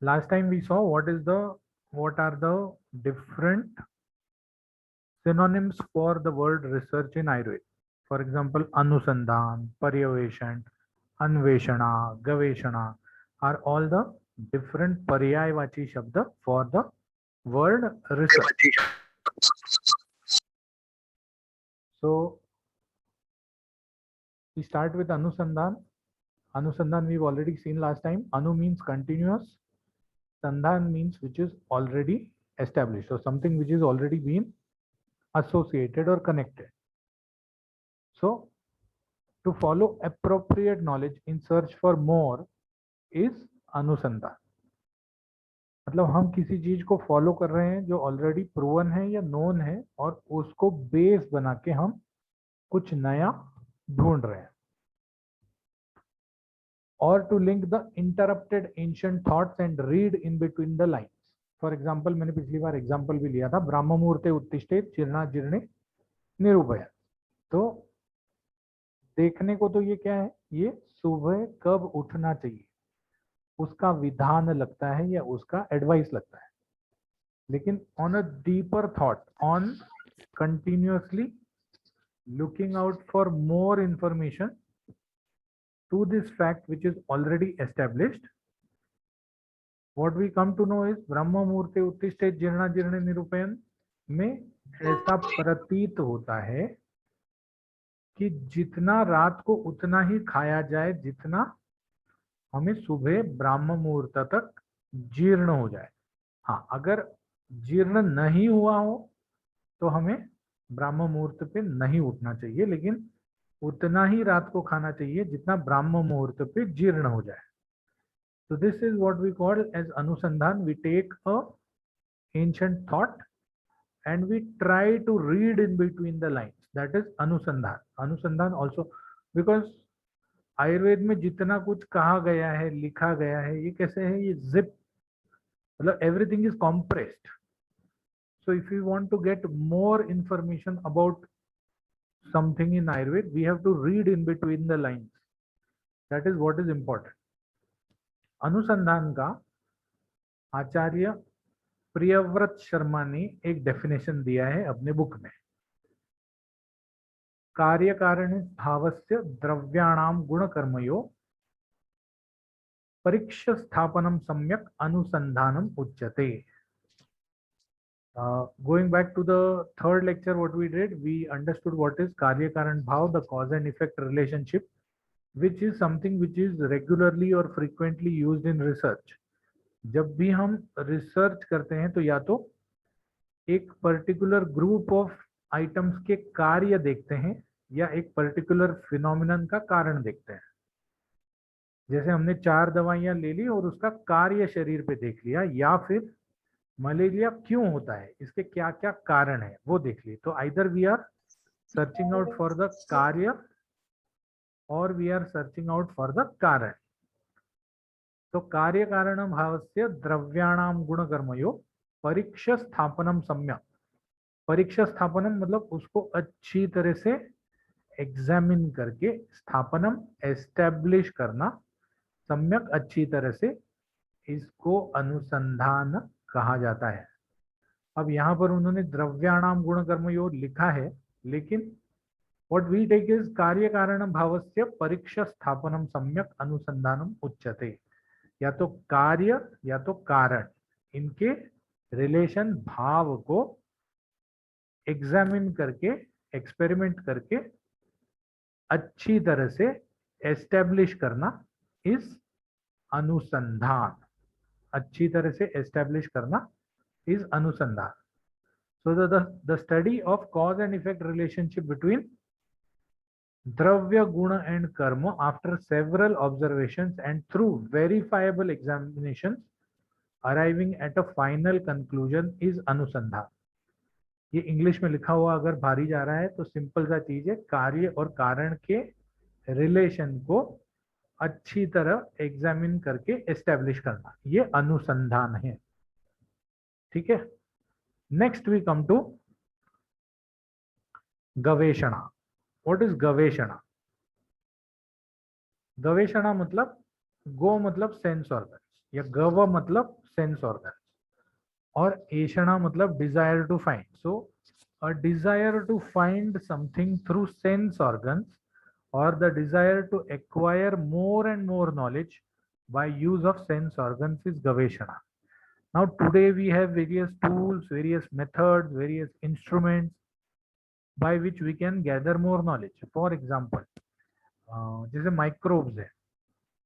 Last time we saw what are the different synonyms for the word research in Ayurveda. For example, Anusandhan, Paryaveshan, Anveshana, Gaveshana are all the different Paryayvachi Shabda for the word research. So we start with Anusandhan. Anusandhan we've already seen last time. Anu means continuous. Sandhan means which is already established. So something which is already been associated or connected. So to follow appropriate knowledge in search for more is अनुसंधान. मतलब हम किसी चीज को follow कर रहे हैं जो ऑलरेडी प्रूवन है या नोन है और उसको बेस बना के हम कुछ नया ढूंढ रहे हैं. और to link the interrupted ancient thoughts and read in between the lines. For example, मैंने पिछली बार एग्जाम्पल भी लिया था, ब्राह्म मुहूर्ते उत्तिष्ठे जीर्णा जीर्णे निरूपया. तो देखने को तो ये क्या है, ये सुबह कब उठना चाहिए उसका विधान लगता है या उसका एडवाइस लगता है. लेकिन on a deeper thought, on continuously looking out for more information to this fact which is already established, what we come to know is ब्रह्म मुहूर्ते उत्तिष्ठे जीर्णा जीर्णे निरूपयन् में ऐसा प्रतीत होता है कि जितना रात को उतना ही खाया जाए जितना हमें सुबह ब्राह्म मुहूर्त तक जीर्ण हो जाए. हाँ, अगर जीर्ण नहीं हुआ हो तो हमें ब्राह्म मुहूर्त पे नहीं उठना चाहिए, लेकिन उतना ही रात को खाना चाहिए जितना ब्राह्म मुहूर्त पे जीर्ण हो जाए. So this is what we call as anusandhan. We take a ancient thought and we try to read in between the lines. That is anusandhan. Anusandhan also, because Ayurveda में जितना कुछ कहा गया है, लिखा गया है, ये कैसे है, ये जिप, मतलब everything is compressed. So if we want to get more information about something in Ayurveda, we have to read in between the lines. That is what is important. अनुसंधान का आचार्य प्रियव्रत शर्मा ने एक डेफिनेशन दिया है अपने बुक में. कार्य कारण भावस्य द्रव्याणाम गुणकर्मयो परीक्ष्य स्थापनम सम्यक अनुसंधानम उच्यते. Going back to the third lecture, what we did, we understood what is Karya Karan Bhav, the cause and effect relationship, which is something which is regularly or frequently used in research. जब भी हम research करते हैं तो या तो एक particular group of items के कार्य देखते हैं या एक पर्टिकुलर फिनोमिनन का कारण देखते हैं. जैसे हमने 4 दवाइयां ले ली और उसका कार्य शरीर पे देख लिया, या फिर मलेरिया क्यों होता है, इसके क्या क्या कारण है वो देख ली. तो either we are searching out for the कार्य और we are searching out for the कारण. तो कार्य कारण भावस्य द्रव्याणाम गुणकर्मयो परीक्ष्य स्थापनम सम्यक. परीक्षा स्थापनम मतलब उसको अच्छी तरह से एग्जामिन करके, स्थापनम एस्टेब्लिश करना, सम्यक अच्छी तरह से, इसको अनुसंधान कहा जाता है. अब यहाँ पर उन्होंने द्रव्याणाम गुणकर्मयोग लिखा है, लेकिन what we take is कार्य कारण भावस्य परीक्षा स्थापनम सम्यक अनुसंधानम उच्यते. या तो कार्य या तो कारण, इनके रिलेशन भाव को एग्जामिन करके, एक्सपेरिमेंट करके अच्छी तरह से एस्टेब्लिश करना इस अनुसंधान. अच्छी तरह से एस्टेब्लिश करना इज अनुसंधान. So the study of cause and effect relationship between Dravya, Guna and Karma after several observations and through verifiable examinations arriving at a final conclusion is Anusandhan. ये इंग्लिश में लिखा हुआ अगर भारी जा रहा है तो सिंपल सा चीज है, कार्य और कारण के रिलेशन को अच्छी तरह एग्जामिन करके एस्टेब्लिश करना, ये अनुसंधान है. ठीक है. नेक्स्ट वी कम टू गवेषणा. व्हाट इज गवेषणा? गवेषणा मतलब गो मतलब सेंस ऑर्गन्स. या गव मतलब सेंस ऑर्गन, और एषणा मतलब desire to find. So a desire to find something through sense organs or the desire to acquire more and more knowledge by use of sense organs is gaveshana. Now today we have various tools, various methods, various instruments by which we can gather more knowledge. For example, जैसे microbes है,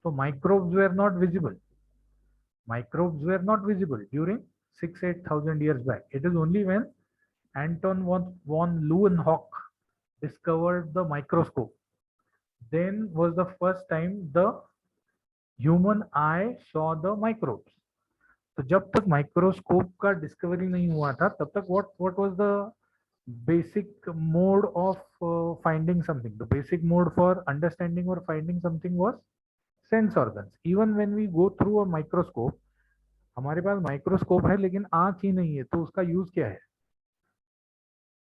so microbes were not visible. Microbes were not visible during 6,000-8,000 years back. It is only when Anton von Leeuwenhoek discovered the microscope, then was the first time the human eye saw the microbes. तो जब तक microscope का discovery नहीं हुआ था तब तक what was the basic mode of finding something? The basic mode for understanding or finding something was sense organs. Even when we go through a microscope, हमारे पास माइक्रोस्कोप है लेकिन आंख ही नहीं है, तो उसका यूज क्या है?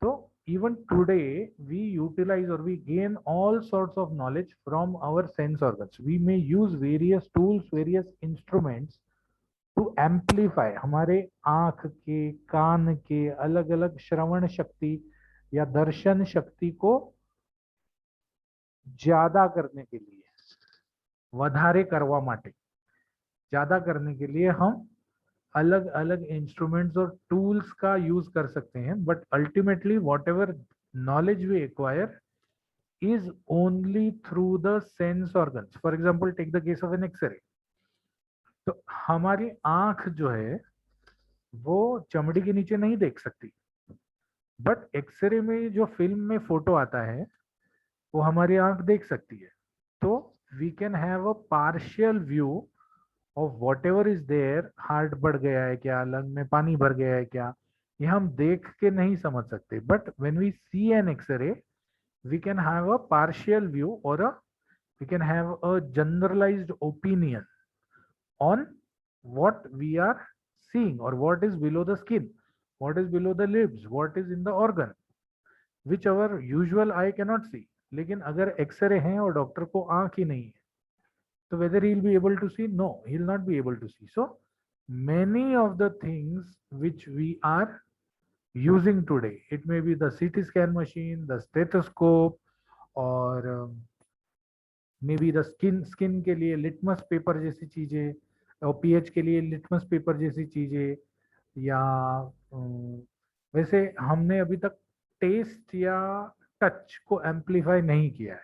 तो even today we utilize or we gain all sorts of knowledge from our sense organs. We may use various tools, various instruments to amplify हमारे आंख के, कान के, अलग अलग श्रवण शक्ति या दर्शन शक्ति को ज्यादा करने के लिए, વધારે કરવા માટે, ज्यादा करने के लिए हम अलग अलग इंस्ट्रूमेंट्स और टूल्स का यूज कर सकते हैं. But ultimately whatever knowledge we acquire is only through the sense organs. For example, take the case of an X-ray. तो हमारी आंख जो है वो चमड़ी के नीचे नहीं देख सकती, बट एक्सरे में जो फिल्म में फोटो आता है वो हमारी आंख देख सकती है. तो we can have a partial view of whatever is there. Heart बढ़ गया है क्या, लंग में पानी भर गया है क्या, ये हम देख के नहीं समझ सकते. But when we see an x ray we can have a partial view or we can have a generalized opinion on what we are seeing or what is below the skin, what is below the lips, what is in the organ, which our usual eye cannot see. लेकिन अगर x ray हैं और doctor को आंख ही नहीं है तो whether he'll be able to see? No, he'll not be able to see. So many of the things which we are using today, it may be the CT scan machine, the stethoscope, और may be the skin के लिए litmus paper जैसी चीजें, और pH के लिए litmus paper जैसी चीजें, या वैसे हमने अभी तक टेस्ट या टच को एम्पलीफाई नहीं किया है.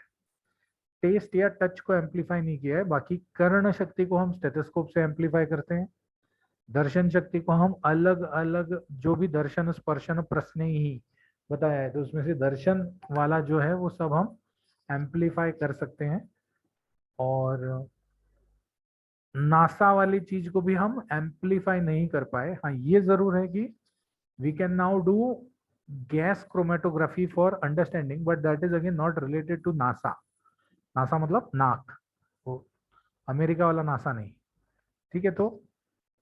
टेस्ट या टच को एम्पलीफाई नहीं किया है. बाकी कर्ण शक्ति को हम स्टेथोस्कोप से एम्पलीफाई करते हैं. दर्शन शक्ति को हम अलग अलग जो भी दर्शन स्पर्शन प्रश्न ही बताया है तो उसमें से दर्शन वाला जो है वो सब हम एम्पलीफाई कर सकते हैं. और नासा वाली चीज को भी हम एम्पलीफाई नहीं कर पाए. हाँ, ये जरूर है कि we can now do gas chromatography for understanding, but that is again not related to नासा. नासा मतलब नाक, वो अमेरिका वाला नासा नहीं. ठीक है, तो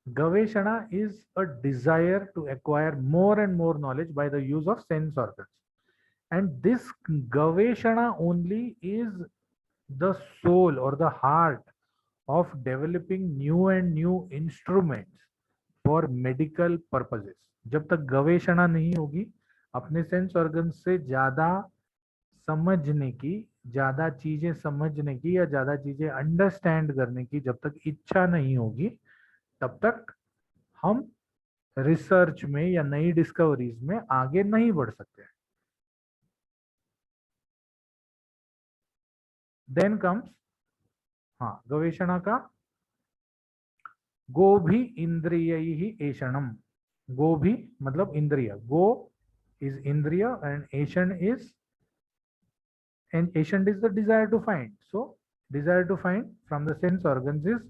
गवेषणा is a desire to acquire more and more knowledge by the use of sense organs, and this gaveshana only is the soul or the heart of developing new and new instruments for medical purposes. जब तक गवेषणा नहीं होगी, अपने sense organ से ज्यादा समझने की, ज्यादा चीजें समझने की या ज्यादा चीजें अंडरस्टैंड करने की जब तक इच्छा नहीं होगी, तब तक हम रिसर्च में या नई डिस्कवरीज में आगे नहीं बढ़ सकते. देन कम्स, हाँ, गवेषणा का गो भी इंद्रिय ही एषणम. गो भी मतलब इंद्रिय. गो इज इंद्रिय एंड एषण is, and ancient is the desire to find. So desire to find from the sense organs is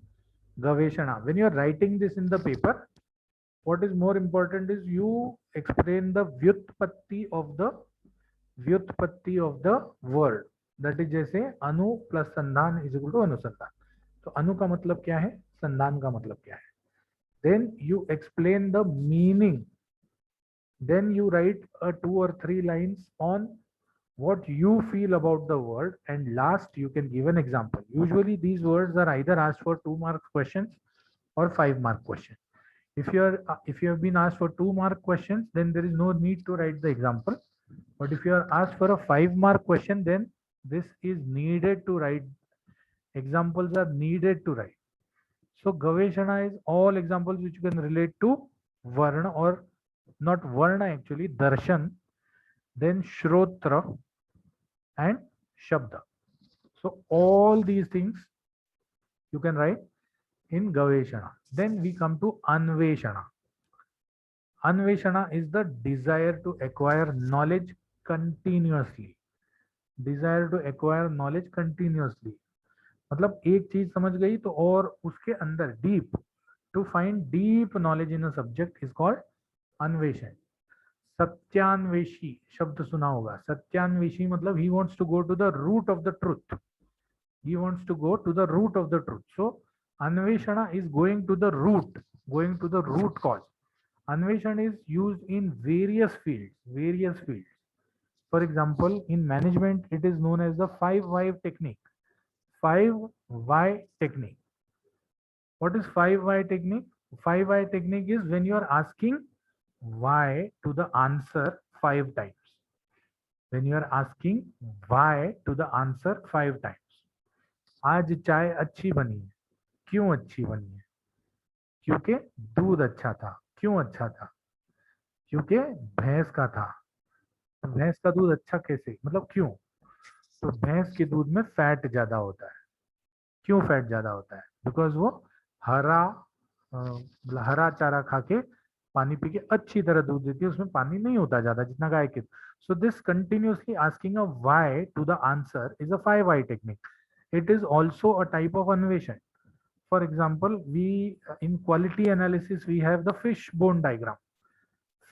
gaveshana. When you are writing this in the paper, what is more important is you explain the vyutpatti of the word. That is जैसे अनु plus Sandhan is equal to अनुसंधान. तो अनु का मतलब क्या है, संधान का मतलब क्या है. Then you explain the meaning. Then you write a 2 or 3 lines on what you feel about the word, and last you can give an example. Usually these words are either asked for 2 mark questions or 5 mark question. If you have been asked for 2 mark questions, then there is no need to write the example. But if you are asked for a 5 mark question, then this is needed to write. Examples are needed to write. So Gaveshana is all examples which you can relate to Varna, or not Varna actually, Darshan, then Shrotra and Shabda. So all these things you can write in Gaveshana. Then we come to Anveshana. Anveshana is the desire to acquire knowledge continuously. Desire to acquire knowledge continuously. मतलब एक चीज समझ गई तो और उसके अंदर deep, to find deep knowledge in a subject is called अन्वेषण. सत्यान्वेषी शब्द सुना होगा. सत्यान्वेषी मतलब he wants to go to the root of the truth. He wants to go to the root of the truth. So Anveshana is going to the root, going to the root cause. Anveshana is used in various fields. For example, in management, it is known as the 5 why technique. 5 why technique. What is 5 why technique? 5 why technique is when you are asking why to the answer 5 times. When you are asking why to the answer 5 times. आज चाय अच्छी बनी है. क्यों अच्छी बनी है? क्योंकि दूध अच्छा था. क्यों अच्छा था? क्योंकि भैंस का था. भैंस का दूध अच्छा कैसे, मतलब क्यों? तो भैंस के दूध में फैट ज्यादा होता है. क्यों फैट ज्यादा होता है? बिकॉज वो हरा चारा खा के पानी पी के अच्छी तरह दूध देती है. उसमें पानी नहीं होता ज्यादा जितना गाय के. So this continuously asking a why to the answer is a 5 why technique. It is also a type of anveshan. For example, we in quality analysis we have the fishbone diagram.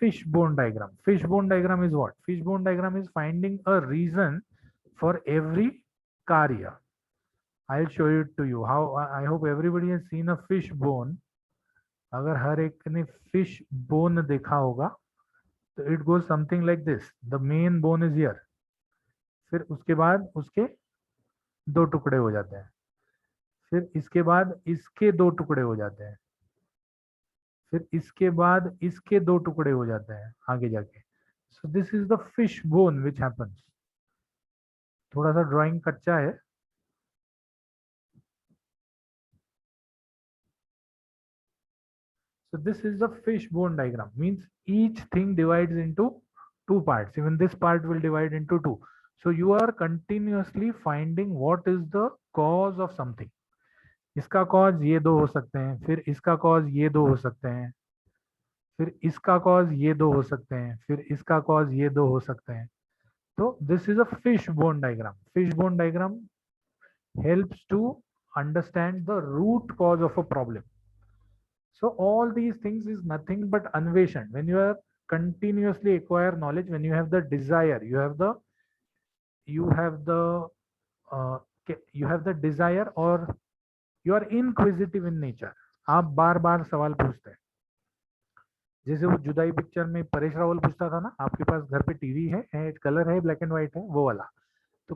Fishbone diagram is what? Fishbone diagram is finding a reason for every karya. I'll show it to you. How I hope everybody has seen a fishbone. अगर हर एक ने fish bone देखा होगा तो it goes something like this. The main bone is here. फिर उसके बाद उसके 2 टुकड़े हो जाते हैं. फिर इसके बाद इसके 2 टुकड़े हो जाते हैं. फिर इसके बाद इसके 2 टुकड़े हो जाते हैं आगे जाके. So this is the fish bone which happens. थोड़ा सा ड्राइंग कच्चा है. So this is the fish bone diagram. Means each thing divides into 2 parts. Even this part will divide into 2. So you are continuously finding what is the cause of something. इसका cause ये 2 हो सकते हैं, फिर इसका cause ये 2 हो सकते हैं, फिर इसका कॉज ये 2 हो सकते हैं, फिर इसका कॉज ये 2 हो सकते हैं. तो this is a fish bone diagram. Fish bone diagram helps to understand the root cause of a problem. So all these things is nothing but anveshan. When you are continuously acquire knowledge, when you have the desire, you have the desire, or you are inquisitive in nature. आप बार बार सवाल पूछते हैं. जैसे वो जुदाई picture में परेश रावल पूछता था ना, आपके पास घर पे टीवी है, कलर है, ब्लैक एंड व्हाइट है, वो वाला. तो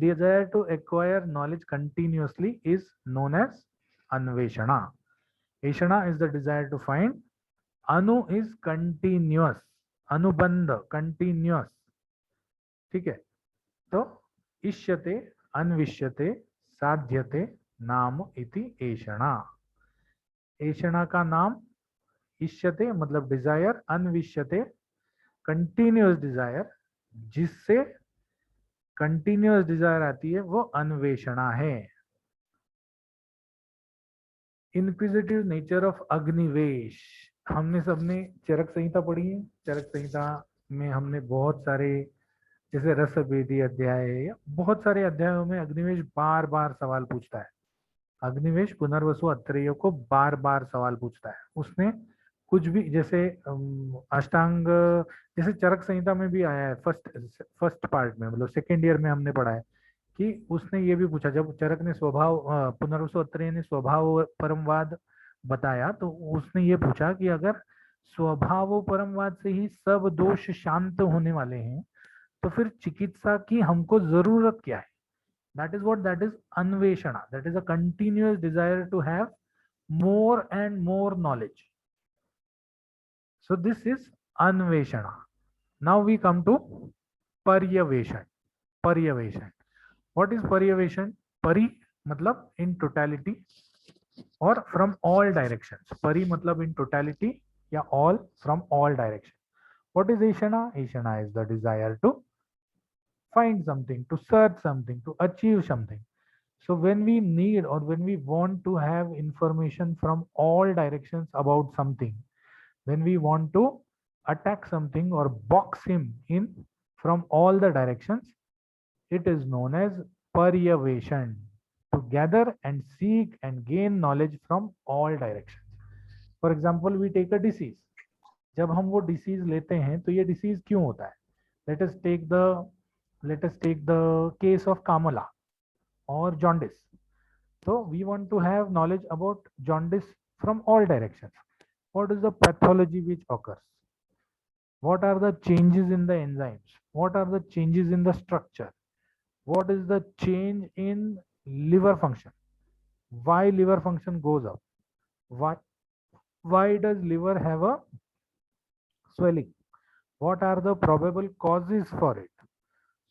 desire to acquire knowledge continuously is known as anveshana. Eshana is the desire to find. Anu is continuous. Anubandha, continuous. ठीक है. तो इष्यते, अन्विष्यते, साध्यते नाम इति एषणा. एषणा का नाम इष्यते मतलब डिजायर, अन्विष्यते कंटिन्यूअस डिजायर, जिससे कंटिन्यूअस डिजायर आती है वो अन्वेषणा है. Inquisitive nature of Agnivesh. हमने सबने चरक संहिता पढ़ी है. चरक संहिता में हमने बहुत सारे, जैसे रसभेदी अध्याय है या बहुत सारे अध्यायों में अग्निवेश बार बार सवाल पूछता है. अग्निवेश पुनर्वसु अत्रेय को बार बार सवाल पूछता है. उसने कुछ भी, जैसे अष्टांग, जैसे चरक संहिता में भी आया है फर्स्ट पार्ट में, मतलब सेकेंड ईयर में हमने पढ़ा है कि उसने ये भी पूछा, जब चरक ने स्वभाव, पुनर्वसु अत्रेय ने स्वभाव परमवाद बताया, तो उसने ये पूछा कि अगर स्वभाव परमवाद से ही सब दोष शांत होने वाले हैं तो फिर चिकित्सा की हमको जरूरत क्या है. That is what, that is anveshana. That is a continuous desire to have more and more knowledge. So this is anveshana. Now we come to paryaveshan. Paryaveshan. What is paryaveshan? Pari matlab in totality or from all directions. Pari matlab in totality, या all from all directions. What is Ishana? Ishana is the desire to find something, to search something, to achieve something. So when we need or when we want to have information from all directions about something, when we want to attack something or box him in from all the directions, it is known as paryaveshan, to gather and seek and gain knowledge from all directions. For example, we take a disease. जब हम वो disease लेते हैं तो ये disease क्यों होता है? Let us take the case of कामला और jaundice. So we want to have knowledge about jaundice from all directions. What is the pathology which occurs? What are the changes in the enzymes? What are the changes in the structure? What is the change in liver function? Why liver function goes up? Why does liver have a swelling? What are the probable causes for it?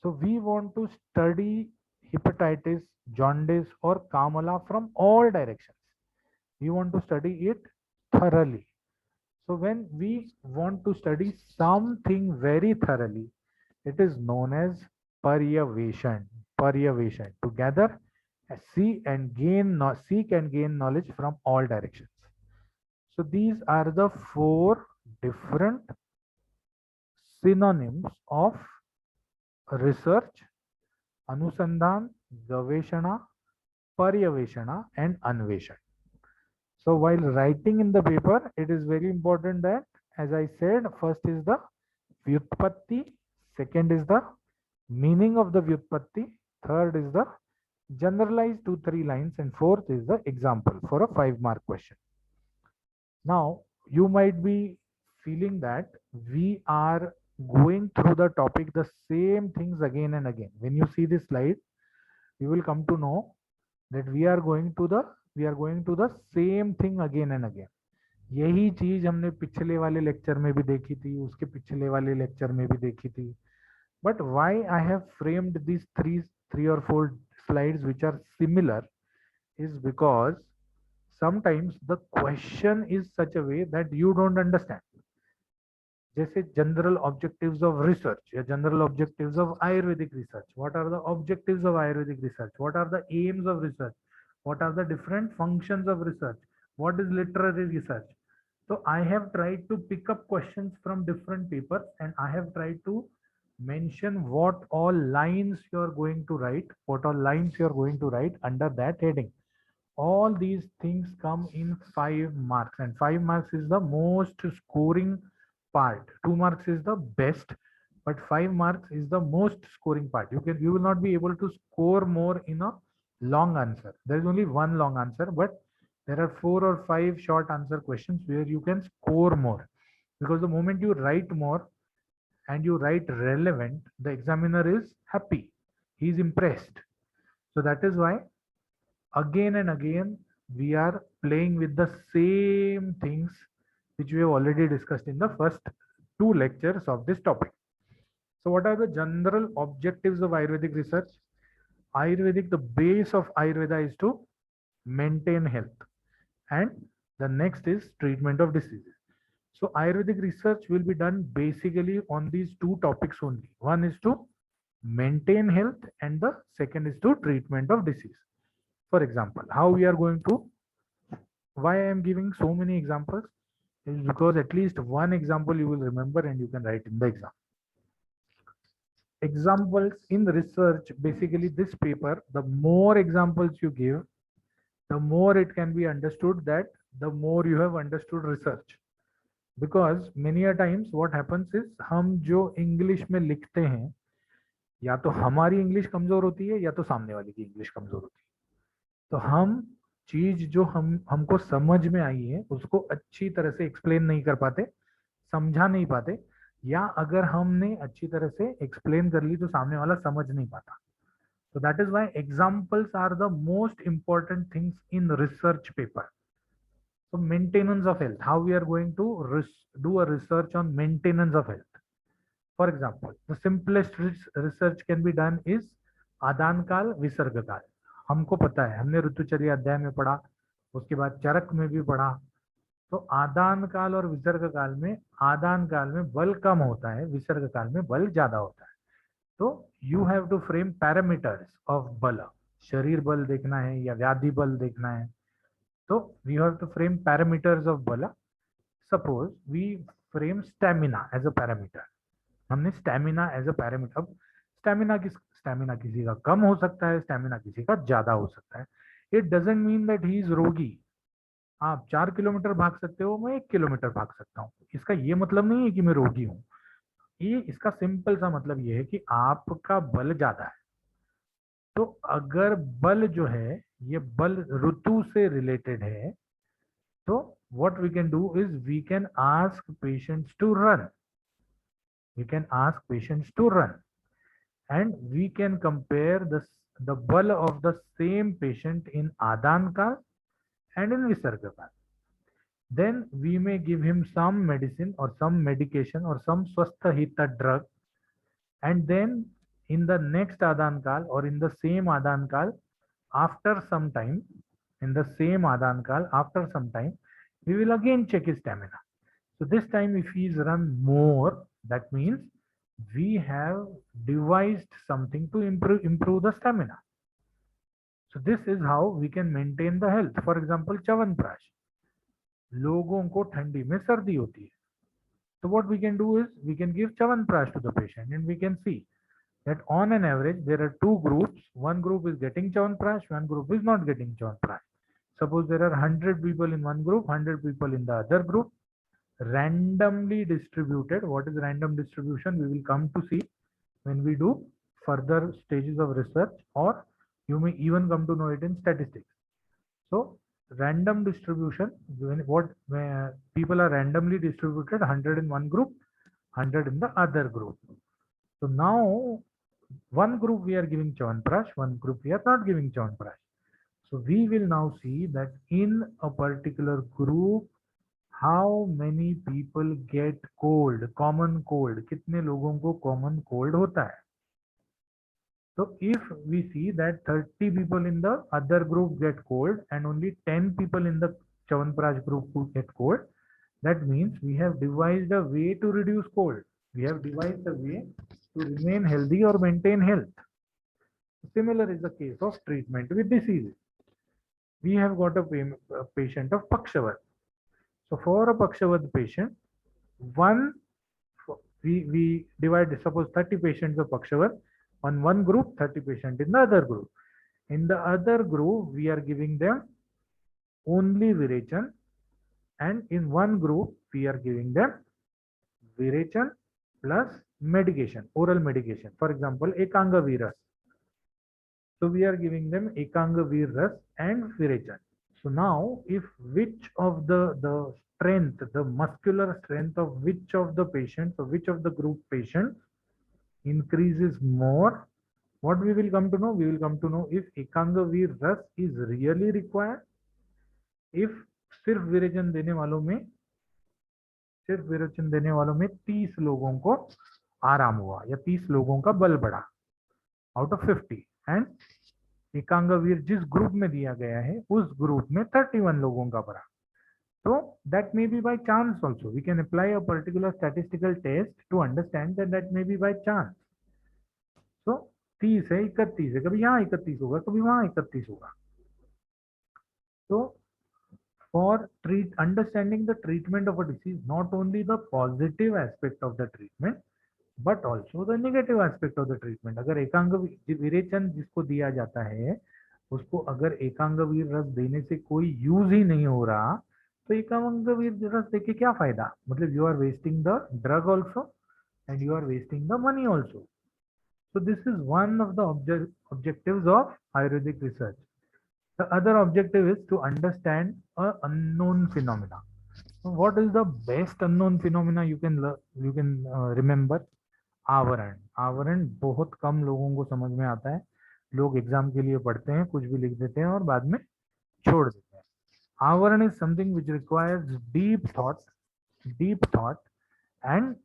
So we want to study hepatitis, jaundice, or Kamala from all directions. We want to study it thoroughly. So when we want to study something very thoroughly, it is known as paryaveshan. Paryaveshan, to gather, seek and gain knowledge from all directions. So these are the four different synonyms of research, Anusandhan, Gaveshana, Paryaveshana, and Anveshan. So while writing in the paper, it is very important that, as I said, first is the Vyutpatti, second is the meaning of the Vyutpatti, third is the generalized 2-3 lines, and fourth is the example for a 5-mark question. Now, you might be feeling that we are going through the topic the same things again and again. When you see this slide, you will come to know that we are going to the same thing again and again. यही चीज हमने पिछले वाले lecture में भी देखी थी, उसके पिछले वाले लेक्चर में भी देखी थी. But why I have framed these three or four slides which are similar is because sometimes the question is such a way that you don't understand. जैसे जनरल ऑब्जेक्टिव्स ऑफ रिसर्च या general objectives of Ayurvedic research. What are the objectives of Ayurvedic research? What are the aims of research? What are the different functions of research? What is literary research? So I have tried to pick up questions from different papers, and I have tried to mention what all lines you are going to write, under that heading. All these things come in 5 marks, and 5 marks is the most scoring part. 2 marks is the best, but 5 marks is the most scoring part. You will not be able to score more in a long answer. There is only one long answer, but there are 4 or 5 short answer questions where you can score more, because the moment you write more and you write relevant, the examiner is happy, he is impressed. So that is why again and again we are playing with the same things which we have already discussed in the first 2 lectures of this topic. So what are the general objectives of Ayurvedic research? The base of Ayurveda is to maintain health, and the next is treatment of diseases. So Ayurvedic research will be done basically on these 2 topics only. One is to maintain health, and the second is to treatment of disease. For example, how we are going to, why I am giving so many examples is because at least one example you will remember and you can write in the exam. Examples in research, basically this paper, the more examples you give, the more it can be understood that the more you have understood research. Because many a times what happens is, हम जो English में लिखते हैं, या तो हमारी English कमजोर होती है या तो सामने वाले की इंग्लिश कमजोर होती है. तो हम चीज जो हमको समझ में आई है उसको अच्छी तरह से एक्सप्लेन नहीं कर पाते, समझा नहीं पाते, या अगर हमने अच्छी तरह से एक्सप्लेन कर ली तो सामने वाला समझ नहीं पाता. So that is why examples are the most important things in research paper. So maintenance of health, how we are going to do a research on maintenance of health. For example, the simplest research can be done is आदान काल विसर्ग काल. हमको पता है, हमने ऋतुचर्या अध्याय में पढ़ा, उसके बाद चरक में भी पढ़ा. तो आदान काल और विसर्ग काल में, आदान काल में बल कम होता है, विसर्ग काल में बल ज्यादा होता है. तो you have to frame parameters of बल. शरीर बल देखना है या व्याधि बल देखना है, तो we have to frame parameters of बल. Suppose we frame stamina as a parameter. हमने स्टेमिना एज अ पैरामीटर. अब स्टेमिना किसी का कम हो सकता है, स्टेमिना किसी का ज्यादा हो सकता है. It doesn't mean that he is रोगी. आप 4 किलोमीटर भाग सकते हो, मैं 1 किलोमीटर भाग सकता हूँ. इसका ये मतलब नहीं है कि मैं रोगी हूँ. ये इसका सिंपल सा मतलब ये है कि आपका बल ज्यादा है. तो अगर बल जो है ये बल ऋतु से रिलेटेड है, तो what we can do is we can ask patients to run. We can ask patients to run, and we can compare the bal of the same patient in Adan Kal and in Visarga Kal. Then we may give him some medicine or some medication or some Swastha Hita drug, and then in the next Adan Kal or in the same Adan Kal, after some time, in the same Adan Kal, after some time, we will again check his stamina. So this time if he is run more, that means we have devised something to improve the stamina. So this is how we can maintain the health. For example, Chyawanprash. लोगों को ठंडी में सर्दी होती है. So what we can do is we can give Chyawanprash to the patient, and we can see that on an average there are two groups. One group is getting Chyawanprash, one group is not getting Chyawanprash. Suppose there are 100 people in one group, 100 people in the other group, randomly distributed. What is random distribution? We will come to see when we do further stages of research, or you may even come to know it in statistics. So random distribution, when people are randomly distributed, 100 in one group, 100 in the other group. So now one group we are giving Chyawanprash, one group we are not giving Chyawanprash. So we will now see that in a particular group how many people get cold, common cold. कितने लोगों को common cold होता है. So if we see that 30 people in the other group get cold and only 10 people in the Chyawanprash group who get cold, that means we have devised a way to reduce cold. We have devised a way to remain healthy or maintain health. Similar is the case of treatment with diseases. We have got a patient of Pakshavad. So for a Pakshavad patient, we divide, suppose 30 patients of Pakshavad on one group, 30 patients in the other group. In the other group, we are giving them only Virechan, and in one group, we are giving them Virechan plus medication, oral medication. For example, Ekanga Viras. So we are giving them Ekanga Viras and Virechan. So now, if which of the strength, the muscular strength of which of the patients or which of the group patients increases more, what we will come to know? We will come to know if Ekanga Vir Ras is really required. If सिर्फ विरेचन देने वालों में 30 लोगों को आराम हुआ या 30 लोगों का बल बढ़ा आउट ऑफ 50, एंड एकांगवीर जिस ग्रुप में दिया गया है उस ग्रुप में 31 लोगों का बढ़ा, तो that may be by chance also. We can apply a particular statistical test to understand that may be by chance. So 30 है 31 है, कभी यहाँ 31 होगा, कभी वहां 31 होगा. So for understanding the treatment of a disease, not only the positive aspect of the treatment but also the negative aspect of the treatment. अगर एकांग विरेचन जिसको दिया जाता है उसको अगर एकांगवीर रस देने से कोई यूज ही नहीं हो रहा, तो एकांगवीर रस देके क्या फायदा. मतलब you are wasting the drug also and you are wasting the money also. So this is one of the objectives of Ayurvedic research. The other objective is to understand a unknown phenomena. So what is the best unknown phenomena you can remember? आवरण. आवरण बहुत कम लोगों को समझ में आता है. लोग एग्जाम के लिए पढ़ते हैं, कुछ भी लिख देते हैं और बाद में छोड़ देते हैं. Avaran is something which requires deep thought and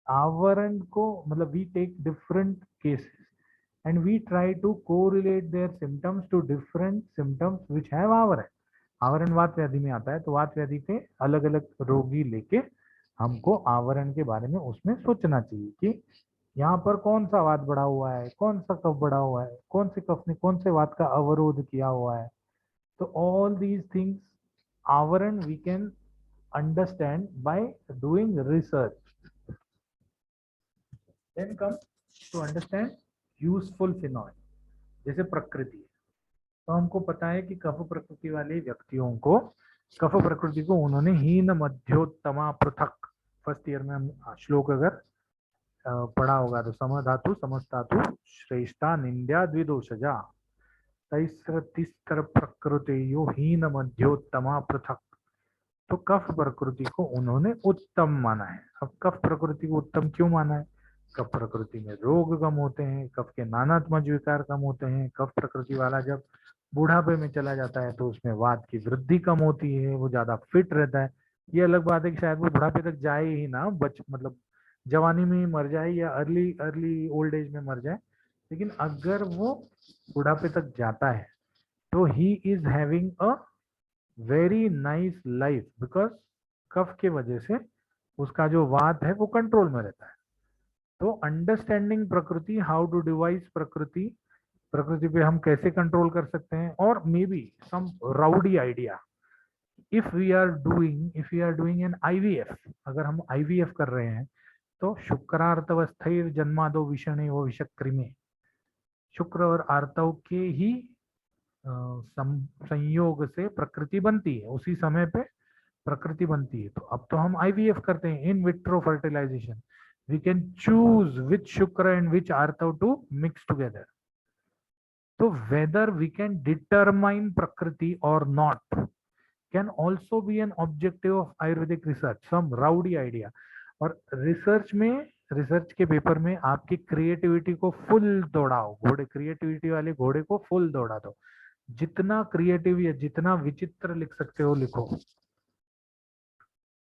avaran को मतलब we take different cases and we try to correlate their symptoms to different symptoms which have avaran. आवरण वात व्याधि में आता है, तो वात व्याधि पे अलग अलग रोगी लेके हमको आवरण के बारे में उसमें सोचना चाहिए कि यहाँ पर कौन सा वात बढ़ा हुआ है, कौन सा कफ बढ़ा हुआ है, कौन से कफ ने कौन से वात का अवरोध किया हुआ है. तो ऑल दीज थिंग्स आवरण we can understand by doing research. Then come to understand useful phenomena. जैसे प्रकृति, तो हमको पता है कि कफ प्रकृति वाले व्यक्तियों को, कफ प्रकृति को उन्होंने हीन मध्योत्तमा पृथक, फर्स्ट ईयर में हम श्लोक अगर पढ़ा होगा तो समधातु समस्तातु श्रेष्ठा निंद्या द्विदोषजा तैस्र प्रकृतियो हीन मध्योत्तमा पृथक. तो कफ प्रकृति को उन्होंने उत्तम माना है. अब कफ प्रकृति को उत्तम क्यों माना है? कफ प्रकृति में रोग कम होते हैं, कफ के नानात्मक विकार कम होते हैं. कफ प्रकृति वाला जब बुढ़ापे में चला जाता है तो उसमें वात की वृद्धि कम होती है, वो ज्यादा फिट रहता है. ये अलग बात है कि शायद वो बुढ़ापे तक जाए ही ना, मतलब जवानी में ही मर जाए या अर्ली ओल्ड एज में मर जाए, लेकिन अगर वो बुढ़ापे तक जाता है तो ही is having a very nice life, because cough के वजह से उसका जो वात है वो कंट्रोल में रहता है. तो अंडरस्टैंडिंग प्रकृति, हाउ टू डिवाइस प्रकृति, प्रकृति पे हम कैसे कंट्रोल कर सकते हैं, और may be some rowdy idea if we are doing an IVF. अगर हम IVF कर रहे हैं तो शुक्रार्तवस्थैर जन्मादो विषणे वो विषक्रिमे, शुक्र और आर्तव के ही संयोग से प्रकृति बनती है, उसी समय पे प्रकृति बनती है. तो अब तो हम IVF करते हैं, in vitro fertilisation. We can choose which शुक्र एंड विच आर्तव टू मिक्स टुगेदर. तो whether we can determine prakriti or not can also be an objective of Ayurvedic research. Some rowdy idea. और research के paper में आपकी creativity को full दौड़ाओ, घोड़े creativity वाले घोड़े को फुल दौड़ा दो. जितना क्रिएटिव या जितना विचित्र लिख सकते हो लिखो.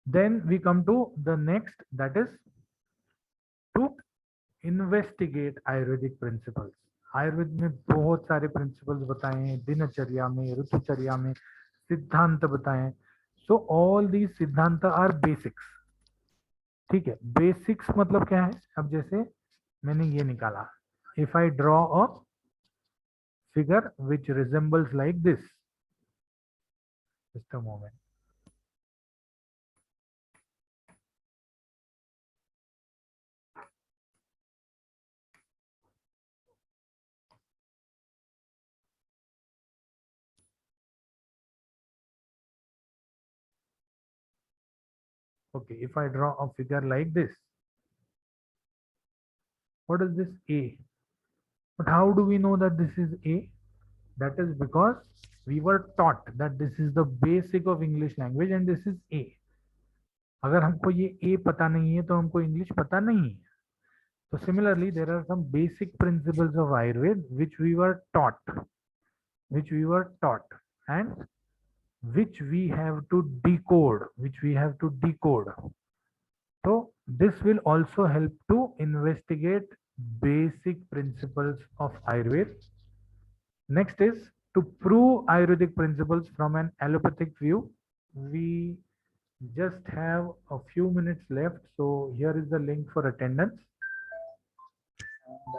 Then we come to the next, that is to investigate Ayurvedic principles. Ayurveda में बहुत सारे प्रिंसिपल्स बताए हैं, दिनचर्या में, ऋतुचर्या में सिद्धांत बताए. सो ऑल दीज सिद्धांत आर बेसिक्स. ठीक है, बेसिक्स मतलब क्या है? अब जैसे मैंने ये निकाला, if I draw a figure which resembles like this, just a moment. Okay, if I draw a figure like this, what is this? A. But how do we know that this is A? That is because we were taught that this is the basic of English language and this is A. अगर हमको ये A पता नहीं है तो हमको English पता नहीं है. So similarly, there are some basic principles of Ayurveda which we were taught, and which we have to decode. So this will also help to investigate basic principles of Ayurveda. Next is to prove Ayurvedic principles from an allopathic view. We just have a few minutes left, so here is the link for attendance. And,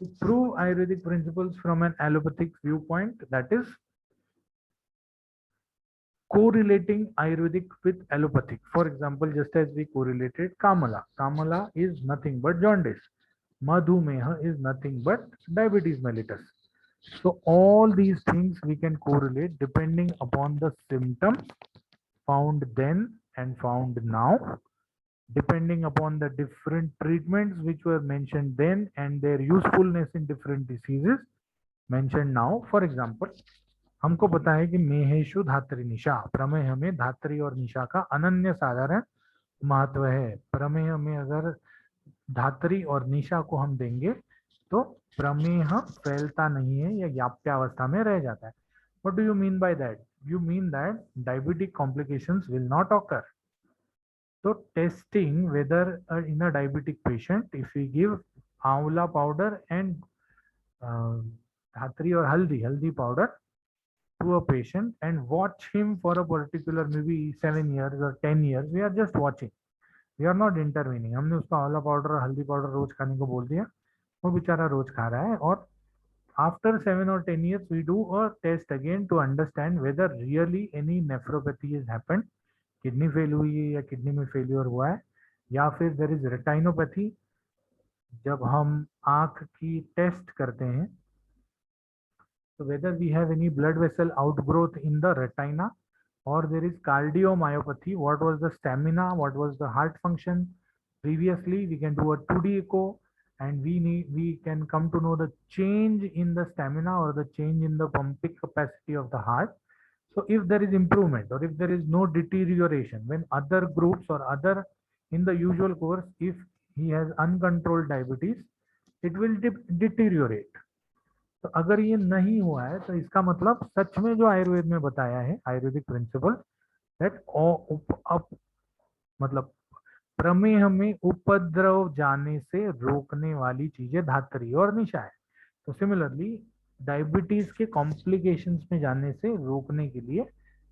to prove Ayurvedic principles from an allopathic viewpoint, that is correlating Ayurvedic with allopathic. For example, just as we correlated Kamala. Kamala is nothing but jaundice. Madhumeha is nothing but diabetes mellitus. So all these things we can correlate depending upon the symptoms found then and found now, depending upon the different treatments which were mentioned then and their usefulness in different diseases mentioned now. For example, हमको पता है कि मेहेशु धात्री निशा, प्रमेह में धात्री और निशा का अनन्य साधारण महत्व है. प्रमेह में अगर धात्री और निशा को हम देंगे तो प्रमेह फैलता नहीं है या व्याप्यावस्था में रह जाता है. What do you mean by that? you mean that diabetic complications will not occur. So testing whether in a diabetic patient, if we give amla powder and dhatri or haldi powder to a patient and watch him for a particular maybe 7 years or 10 years, we are just watching, we are not intervening. हमने उसको आंवला powder और हल्दी powder रोज खाने को बोल दिया, वो बेचारा रोज खा रहा है, और after 7 or 10 years we do a test again to understand whether really any nephropathy has happened, kidney fail हुई है या किडनी में फेलियर हुआ है, या फिर देर इज रेटाइनोपैथी। जब हम आंख की टेस्ट करते हैं तो whether we have any blood vessel outgrowth in the retina, or there is cardiomyopathy, what was the stamina, what was the heart function previously, we can do a 2D echo and we can come to know the change in the stamina or the change in the pumping capacity of the heart. So if there is improvement or if there is no deterioration, when other groups or other in the usual course, if he has uncontrolled diabetes, it will deteriorate. तो अगर ये नहीं हुआ है तो इसका मतलब सच में जो आयुर्वेद में बताया है, आयुर्वेदिक प्रिंसिपल, दैट मतलब प्रमेह में उपद्रव जाने से रोकने वाली चीजें धात्री और निशा है। तो सिमिलरली डायबिटीज के कॉम्प्लिकेशंस में जाने से रोकने के लिए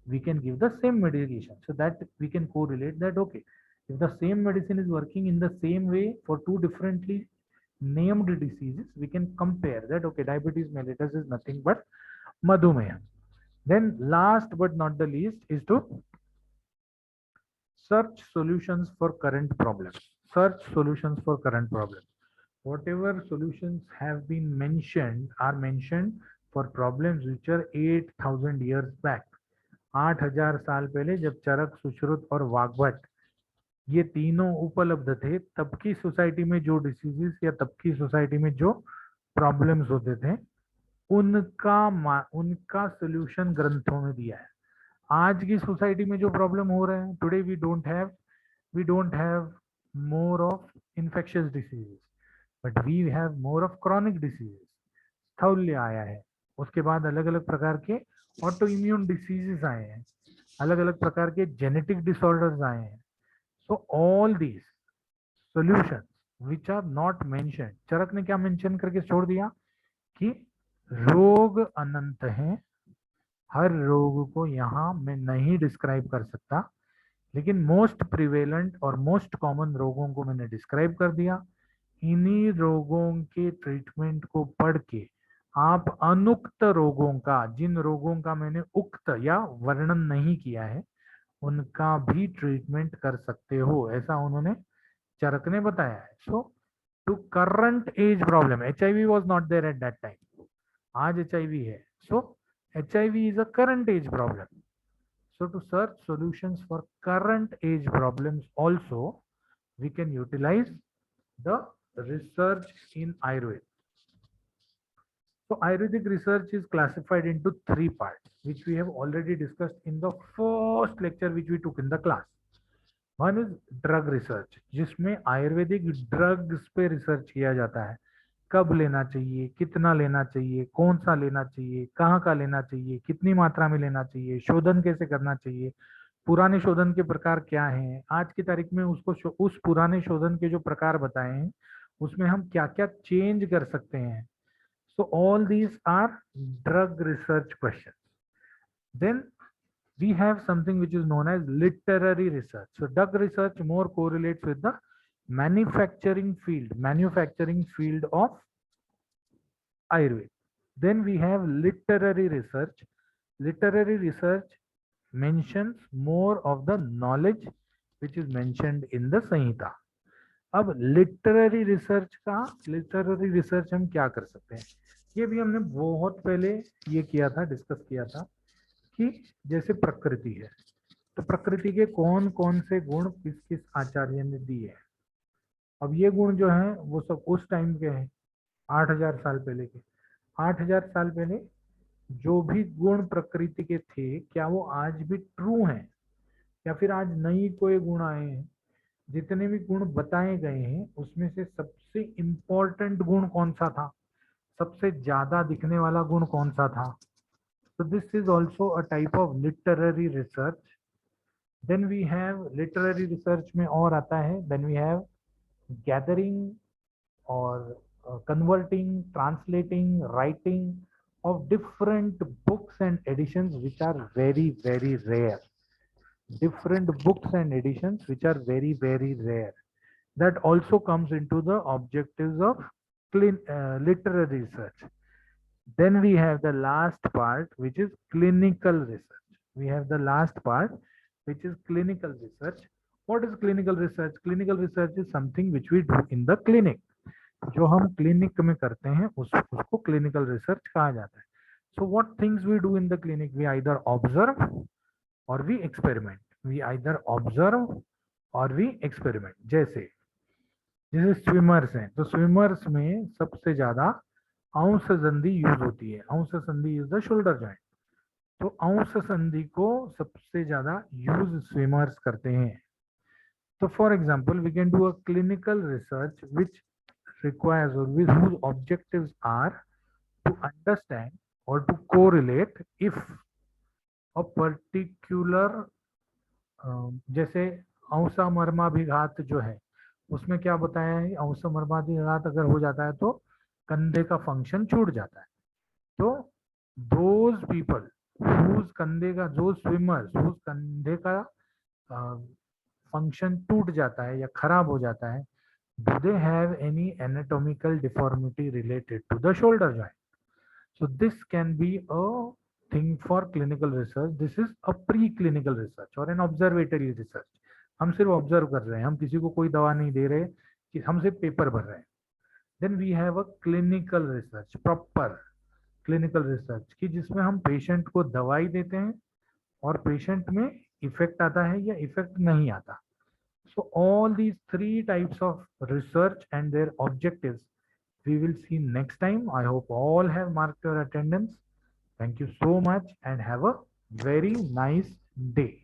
we can give the same medication, so that we can correlate that okay, if the same medicine is working in the same way for two differently named diseases, we can compare that okay, diabetes mellitus is nothing but madhumeha. Then last but not the least is to search solutions for current problems. Search solutions for current problems. Whatever solutions have been mentioned are mentioned for problems which are 8,000 years back. 8,000 साल पहले जब चरक, सुश्रुत और वाग्भट ये तीनों उपलब्ध थे, तब की सोसाइटी में जो डिसीजेस या तब की सोसाइटी में जो प्रॉब्लम्स होते थे उनका सोल्यूशन ग्रंथों में दिया है। आज की सोसाइटी में जो प्रॉब्लम हो रहे हैं, today we don't have more of infectious diseases, but we have more of chronic diseases. स्थौल्य आया है, उसके बाद अलग अलग प्रकार के ऑटो इम्यून डिसीजेस आए हैं, अलग अलग प्रकार के जेनेटिक डिसऑर्डर्स आए हैं। So all these solutions which are not mentioned, चरक ने क्या मेंशन करके छोड़ दिया कि रोग अनंत हैं, हर रोग को यहाँ मैं नहीं डिस्क्राइब कर सकता, लेकिन मोस्ट प्रिवेलेंट और मोस्ट कॉमन रोगों को मैंने डिस्क्राइब कर दिया। इन्हीं रोगों के ट्रीटमेंट को पढ़ के आप अनुक्त रोगों का, जिन रोगों का मैंने उक्त या वर्णन नहीं किया है, उनका भी ट्रीटमेंट कर सकते हो, ऐसा उन्होंने चरक ने बताया है। So to current age problem, HIV was not there at that time, आज HIV है, so HIV is a current age problem. So to search solutions for current age problems also we can utilise the research in Ayurveda. So Ayurvedic research is classified into 3 parts, which we have already discussed in the first lecture which we took in the class. One is drug research, जिसमें Ayurvedic drugs पे research किया जाता है, कब लेना चाहिए, कितना लेना चाहिए, कौन सा लेना चाहिए, कहाँ का लेना चाहिए, कितनी मात्रा में लेना चाहिए, शोधन कैसे करना चाहिए, पुराने शोधन के प्रकार क्या हैं, आज की तारीख में उसको उस पुराने शोधन के जो प्रकार बताए हैं उसमें हम क्या क्या चेंज कर सकते हैं. So all these are drug research questions. Then we have something which is known as literary research. So drug research more correlates with the manufacturing field of Ayurveda. Then we have literary research. Literary research mentions more of the knowledge which is mentioned in the Samhita. अब literary research हम क्या कर सकते हैं, ये भी हमने बहुत पहले ये किया था, डिस्कस किया था कि जैसे प्रकृति है, तो प्रकृति के कौन कौन से गुण किस किस आचार्य ने दिए हैं. अब ये गुण जो हैं वो सब उस टाइम के हैं, 8,000 साल पहले के. 8,000 साल पहले जो भी गुण प्रकृति के थे, क्या वो आज भी ट्रू हैं, या फिर आज नई कोई गुण आए हैं. जितने भी गुण बताए गए हैं उसमें से सबसे इंपॉर्टेंट गुण कौन सा था, सबसे ज्यादा दिखने वाला गुण कौन सा था, So this is also a type of literary research. Then we have literary research में और आता है, then we have gathering or converting, translating, writing of different books and editions which are very, very rare. Different books and editions which are very, very rare. That also comes into the objectives of literary research. Then we have the last part, which is clinical research. We have the last part, which is clinical research. What is clinical research? Clinical research is something which we do in the clinic. जो हम clinic में करते हैं उसको clinical research कहा जाता है. So what things we do in the clinic? We either observe or we experiment. We either observe or we experiment. जैसे स्विमर्स हैं, तो स्विमर्स में सबसे ज्यादा अंश संधि यूज होती है. अंश संधि इज द शोल्डर जॉइंट. तो अंश संधि को सबसे ज्यादा यूज स्विमर्स करते हैं. तो for example we can do a clinical research which requires or with whose objectives are to understand or to correlate if a particular जैसे औंसामर्माभिघात जो है उसमें क्या बताया है, औंसामर्माभिघात अगर हो जाता है तो कंधे का फंक्शन छूट जाता है. तो दोज पीपल हुज कंधे का, जो स्विमर्स हुज कंधे का फंक्शन टूट जाता है या खराब हो जाता है, do they have any anatomical deformity related to the shoulder joint? So this can be a thing for clinical research. This is a preclinical research or an observatory research. हम सिर्फ ऑब्जर्व कर रहे हैं, हम किसी को कोई दवा नहीं दे रहे, कि हम सिर्फ पेपर भर रहे हैं. Then we have a clinical research, proper clinical research की जिसमें हम पेशेंट को दवाई देते हैं और पेशेंट में इफेक्ट आता है या इफेक्ट नहीं आता. So all these three types of research and their objectives we will see next time. I hope all have marked your attendance. Thank you so much and have a very nice day.